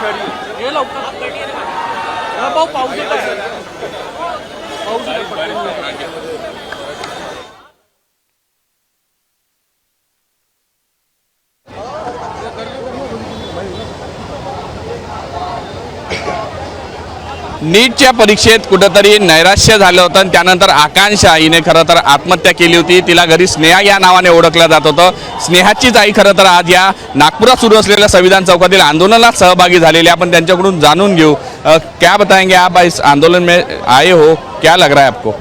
आषाढी हे लवकर भाऊ पाऊस येत आहे पाऊस नीटच्या परीक्षेत कुठंतरी नैराश्य झालं होतं आणि त्यानंतर आकांक्षा हिने खरं तर आत्महत्या केली होती। तिला घरी स्नेहा या नावाने ओळखलं जात होतं। स्नेहाचीच आई खरं तर आज या नागपुरात सुरू असलेल्या संविधान चौकातील आंदोलनात सहभागी झालेली आपण त्यांच्याकडून जाणून घेऊ। क्या बताएंगे आप इस आंदोलन में आए हो, क्या लग रहा है आपको?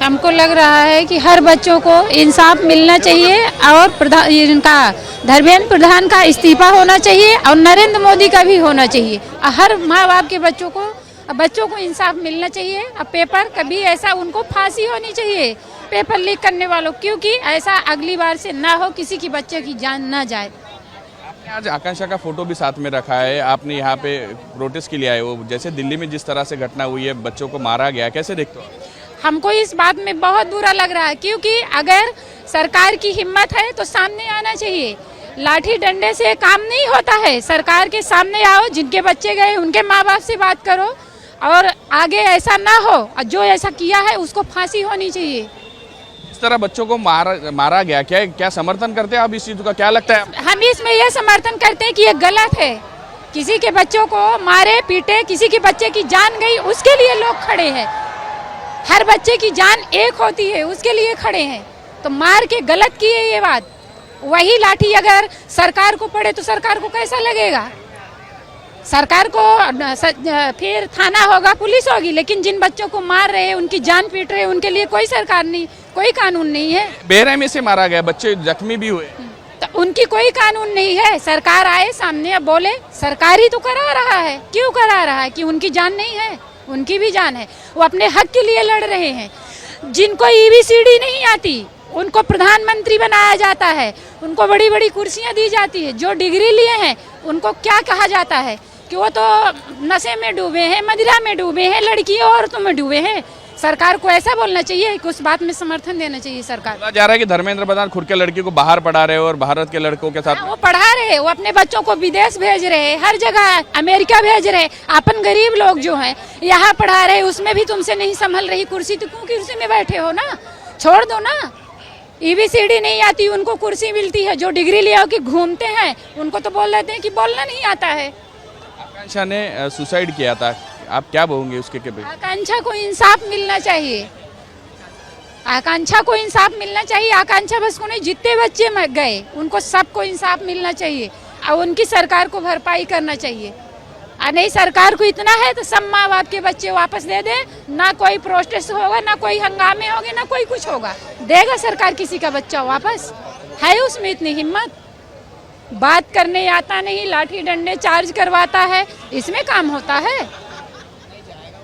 हमको लग रहा है कि हर बच्चों को इंसाफ मिलना चाहिए और इनका धर्मेंद्र प्रधान का इस्तीफा होना चाहिए और नरेंद्र मोदी का भी होना चाहिए। हर माँ बाप के बच्चों को इंसाफ मिलना चाहिए। अब पेपर कभी ऐसा उनको फांसी होनी चाहिए पेपर लीक करने वालों, क्योंकि ऐसा अगली बार से ना हो, किसी की बच्चे की जान ना जाए। आपने आज आकांक्षा का फोटो भी साथ में रखा है, आपने यहाँ पे प्रोटेस्ट के लिए आए हो। जैसे दिल्ली में जिस तरह से घटना हुई है, बच्चों को मारा गया, कैसे देखते हो? हमको इस बात में बहुत बुरा लग रहा है, क्योंकि अगर सरकार की हिम्मत है तो सामने आना चाहिए। लाठी डंडे से काम नहीं होता है, सरकार के सामने आओ, जिनके बच्चे गए उनके माँ बाप से बात करो और आगे ऐसा ना हो। जो ऐसा किया है उसको फांसी होनी चाहिए। इस तरह बच्चों को मारा गया, क्या समर्थन करते हैं आप इस चीज का? क्या लगता है? हम इसमें यह समर्थन करते हैं कि ये गलत है। किसी के बच्चों को मारे पीटे, किसी के बच्चे की जान गई, उसके लिए लोग खड़े हैं। हर बच्चे की जान एक होती है, उसके लिए खड़े हैं। तो मार के गलत की है ये बात। वही लाठी अगर सरकार को पड़े तो सरकार को कैसा लगेगा? सरकार को फिर थाना होगा, पुलिस होगी, लेकिन जिन बच्चों को मार रहे हैं, उनकी जान पीट रहे हैं, उनके लिए कोई सरकार नहीं, कोई कानून नहीं है। बेरहमी से मारा गया, बच्चे जख्मी भी हुए, तो उनकी कोई कानून नहीं है। सरकार आए सामने, अब बोले सरकार ही तो करा रहा है। क्यों करा रहा है? कि उनकी जान नहीं है? उनकी भी जान है। वो अपने हक के लिए लड़ रहे हैं। जिनको EBCD नहीं आती उनको प्रधानमंत्री बनाया जाता है, उनको बड़ी बड़ी कुर्सियां दी जाती है। जो डिग्री लिए हैं उनको क्या कहा जाता है कि वो तो नशे में डूबे हैं, मदिरा में डूबे हैं, लड़कियों औरतों में डूबे हैं। सरकार को ऐसा बोलना चाहिए कि उस बात में समर्थन देना चाहिए। सरकार बोला जा रहा है कि धर्मेंद्र प्रधान खुद के लड़की को बाहर पढ़ा रहे और भारत के लड़कों के साथ वो पढ़ा रहे, वो अपने बच्चों को विदेश भेज रहे, हर जगह अमेरिका भेज रहे। अपन गरीब लोग जो हैं यहाँ पढ़ा रहे, उसमें भी तुमसे नहीं संभल रही कुर्सी, तो क्यों कुर्सी में बैठे हो ना? छोड़ दो ना। EBCD नहीं आती, उनको कुर्सी मिलती है। जो डिग्री ले के घूमते हैं उनको तो बोल देते हैं कि बोलना नहीं आता है। आकांक्षा ने सुसाइड किया था, आप क्या बोलेंगे उसके? आकांक्षा को इंसाफ मिलना चाहिए। आकांक्षा को इंसाफ मिलना चाहिए। आकांक्षा बस को नहीं, जितने बच्चे मर गए उनको सबको इंसाफ मिलना चाहिए और उनकी सरकार को भरपाई करना चाहिए। और नहीं, सरकार को इतना है तो सब माँ बाप के बच्चे वापस दे दे। ना कोई प्रोटेस्ट होगा, ना कोई हंगामे होंगे, ना कोई कुछ होगा। देगा सरकार किसी का बच्चा वापस? है उसमें इतनी हिम्मत? बात करने आता नहीं, लाठी डंडे चार्ज करवाता है, इसमें काम होता है?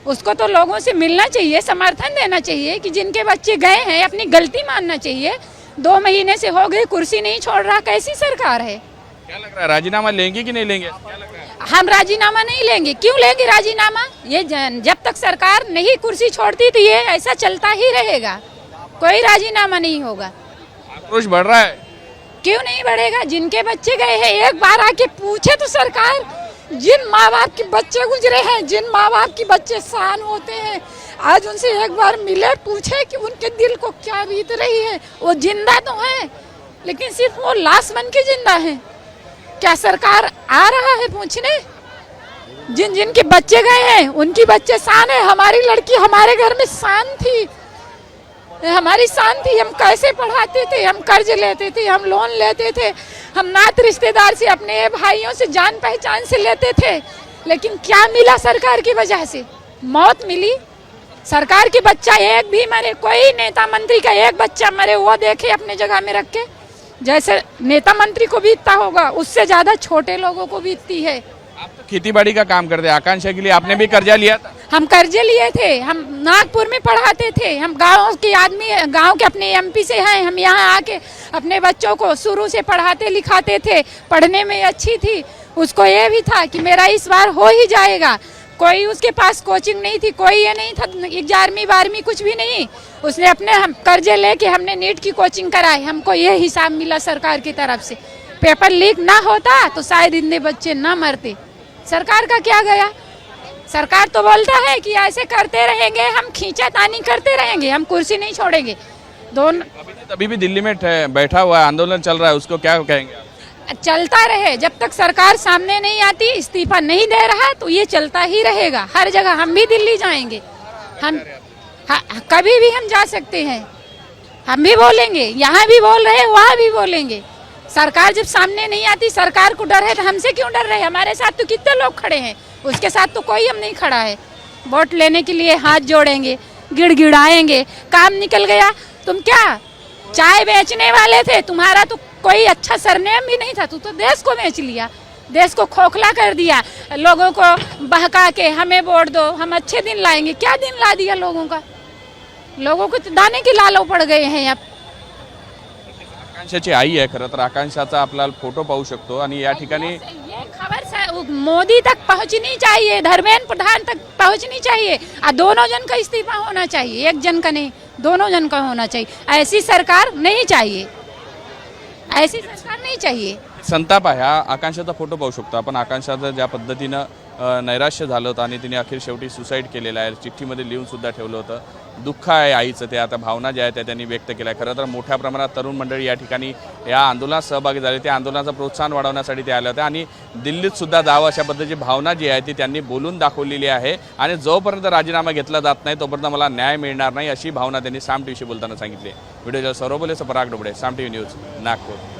उसको तो लोगों से मिलना चाहिए, समर्थन देना चाहिए कि जिनके बच्चे गए हैं अपनी गलती मानना चाहिए। 2 महीने से हो गए, कुर्सी नहीं छोड़ रहा, कैसी सरकार है? क्या लग रहा है, राजीनामा लेंगे कि नहीं लेंगे? क्या लग रहा है? हम राजीनामा नहीं लेंगे। क्यों लेंगे राजीनामा? ये जब तक सरकार नहीं कुर्सी छोड़ती तो ये ऐसा चलता ही रहेगा, कोई राजीनामा नहीं होगा। आक्रोश बढ़ रहा है। क्यों नहीं बढ़ेगा? जिनके बच्चे गए हैं एक बार आके पूछे तो सरकार। जिन माँ बाप के बच्चे गुजरे हैं, जिन माँ बाप के बच्चे शान होते हैं, आज उनसे एक बार मिले, पूछे कि उनके दिल को क्या बीत रही है। वो जिंदा तो है, लेकिन सिर्फ वो लाश बन के जिंदा है। क्या सरकार आ रहा है पूछने? जिन जिन के बच्चे गए हैं उनकी बच्चे शान है। हमारी लड़की हमारे घर में शान थी, हमारी शान थी। हम कैसे पढ़ाते थे, हम कर्ज लेते थे, हम लोन लेते थे, हम नात रिश्तेदार से, अपने भाइयों से, जान पहचान से लेते थे, लेकिन क्या मिला सरकार की वजह से? मौत मिली। सरकार के बच्चा एक भी मरे, कोई नेता मंत्री का एक बच्चा मरे वो देखे अपने जगह में रख के। जैसे नेता मंत्री को बीतता होगा, उससे ज्यादा छोटे लोगों को बीतती है। आप तो खेती-बाड़ी का काम करते हैं, आकांक्षा के लिए आपने भी कर्जा लिया था? हम कर्जे लिए थे, हम नागपुर में पढ़ाते थे, हम गाँव के आदमी, गाँव के अपने MP से हैं। हम यहाँ आके अपने बच्चों को शुरू से पढ़ाते लिखाते थे, पढ़ने में अच्छी थी। उसको ये भी था कि मेरा इस बार हो ही जाएगा। कोई उसके पास कोचिंग नहीं थी, कोई ये नहीं था 11वीं 12वीं कुछ भी नहीं। उसने अपने हम कर्जे लेके हमने नीट की कोचिंग कराई। हमको ये हिसाब मिला सरकार की तरफ से। पेपर लीक ना होता तो शायद इतने बच्चे ना मरते। सरकार का क्या गया? सरकार तो बोलता है कि ऐसे करते रहेंगे, हम खींचातानी करते रहेंगे, हम कुर्सी नहीं छोड़ेंगे। अभी भी दिल्ली में बैठा हुआ है, आंदोलन चल रहा है, उसको क्या कहेंगे आप? चलता रहे, जब तक सरकार सामने नहीं आती, इस्तीफा नहीं दे रहा तो ये चलता ही रहेगा हर जगह। हम भी दिल्ली जाएंगे, हम कभी भी हम जा सकते हैं, हम भी बोलेंगे, यहाँ भी बोल रहे, वहाँ भी बोलेंगे। सरकार जब सामने नहीं आती, सरकार को डर है तो हमसे क्यों डर रहे? हमारे साथ तो कितने लोग खड़े हैं, उसके साथ तो कोई हम नहीं खड़ा है। वोट लेने के लिए हाथ जोड़ेंगे, गिड़गिड़ाएंगे, काम निकल गया। तुम क्या चाय बेचने वाले थे? तुम्हारा तो कोई अच्छा सरनेम भी नहीं था, तू तो देश को बेच लिया, देश को खोखला कर दिया, लोगों को बहका के हमें वोट दो, हम अच्छे दिन लाएंगे। क्या दिन ला दिया लोगों का? लोगों को तो दाने की लालो पड़ गए हैं। अब आकांक्षाची आई आहे, खरं तर आकांक्षाचा आपल्याला फोटो पाहू शकतो आणि या ठिकाणी ये खबर मोदी तक पहुंचनी चाहिए, धर्मेंद्र प्रधान तक पहुंचनी चाहिए, और दोनों जन का इस्तीफा होना चाहिए, एक जन का नहीं, दोनों जन का होना चाहिए। ऐसी सरकार नहीं चाहिए, ऐसी सरकार नहीं चाहिए। संताप आहे। हा आकांक्षाचा फोटो पाहू शकतो आपण। आकांक्षाचं ज्या पद्धतीनं नैराश्य झालं होतं आणि तिने अखेर शेवटी सुसाईड केलेलं आहे, चिठ्ठीमध्ये लिहून सुद्धा ठेवलं होतं। दुःख आहे आईचं, ते आता भावना ज्या आहेत त्या त्यांनी व्यक्त केल्या। खरं तर मोठ्या प्रमाणात तरुण मंडळी या ठिकाणी या आंदोलनात सहभागी झाले, त्या आंदोलनाचं प्रोत्साहन वाढवण्यासाठी ते आले होते आणि दिल्लीत सुद्धा जावं अशा पद्धतीची भावना जी आहे ती त्यांनी बोलून दाखवलेली आहे। आणि जोपर्यंत राजीनामा घेतला जात नाही तोपर्यंत मला न्याय मिळणार नाही अशी भावना त्यांनी साम टीव्हीशी बोलताना सांगितली। व्हिडिओच्या सौरभ बोले, पराग डोबळे, साम टीव्ही न्यूज, नागपूर।